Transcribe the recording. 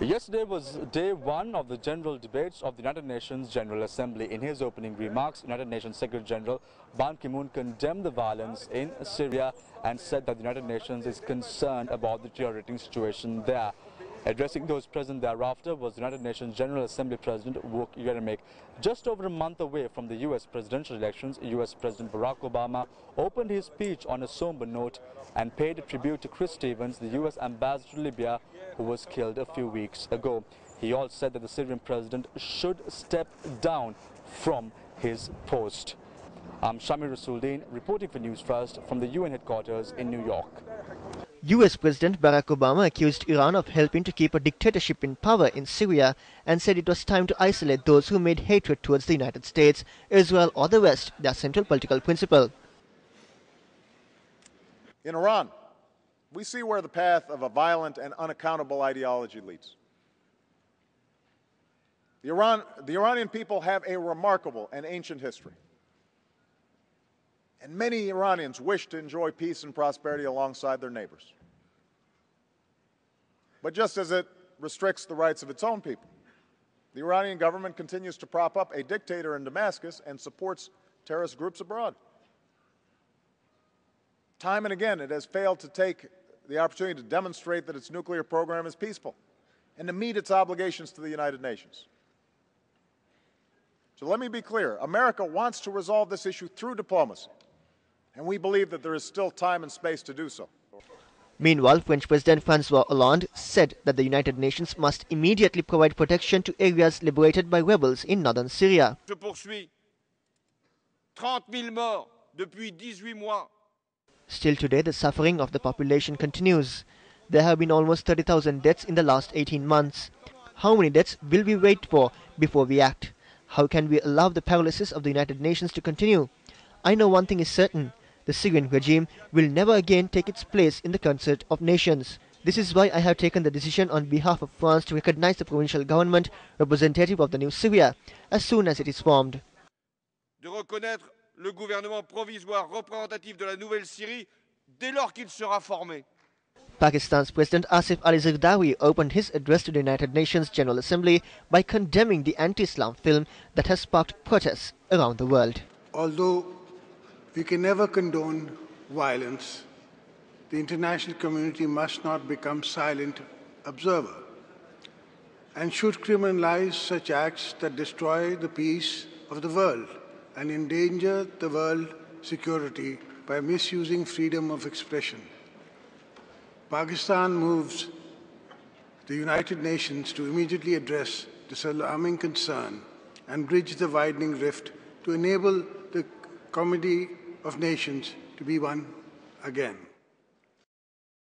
Yesterday was day one of the general debates of the United Nations General Assembly. In his opening remarks, United Nations Secretary General Ban Ki-moon condemned the violence in Syria and said that the United Nations is concerned about the deteriorating situation there. Addressing those present thereafter was the United Nations General Assembly President Wuk Yeremik. Just over a month away from the U.S. presidential elections, U.S. President Barack Obama opened his speech on a somber note and paid tribute to Chris Stevens, the U.S. ambassador to Libya, who was killed a few weeks ago. He also said that the Syrian president should step down from his post. I'm Rasooldeen reporting for News First from the UN headquarters in New York. US President Barack Obama accused Iran of helping to keep a dictatorship in power in Syria and said it was time to isolate those who made hatred towards the United States, Israel or the West their central political principle. In Iran, we see where the path of a violent and unaccountable ideology leads. The Iranian people have a remarkable and ancient history. And many Iranians wish to enjoy peace and prosperity alongside their neighbors. But just as it restricts the rights of its own people, the Iranian government continues to prop up a dictator in Damascus and supports terrorist groups abroad. Time and again, it has failed to take the opportunity to demonstrate that its nuclear program is peaceful and to meet its obligations to the United Nations. So let me be clear. America wants to resolve this issue through diplomacy, and we believe that there is still time and space to do so. Meanwhile, French President François Hollande said that the United Nations must immediately provide protection to areas liberated by rebels in northern Syria. Je poursuis. 30,000 morts depuis 18 mois. Still today, the suffering of the population continues. There have been almost 30,000 deaths in the last 18 months. How many deaths will we wait for before we act? How can we allow the paralysis of the United Nations to continue? I know one thing is certain. The Syrian regime will never again take its place in the concert of nations. This is why I have taken the decision on behalf of France to recognize the provincial government representative of the new Syria as soon as it is formed. De reconnaître le gouvernement provisoire représentatif de la nouvelle Syrie dès lors qu'il sera formé. Pakistan's President Asif Ali Zardari opened his address to the United Nations General Assembly by condemning the anti-Islam film that has sparked protests around the world. Although we can never condone violence, the international community must not become silent observer and should criminalize such acts that destroy the peace of the world and endanger the world security by misusing freedom of expression. Pakistan moves the United Nations to immediately address this alarming concern and bridge the widening rift to enable the Committee of Nations to be one again.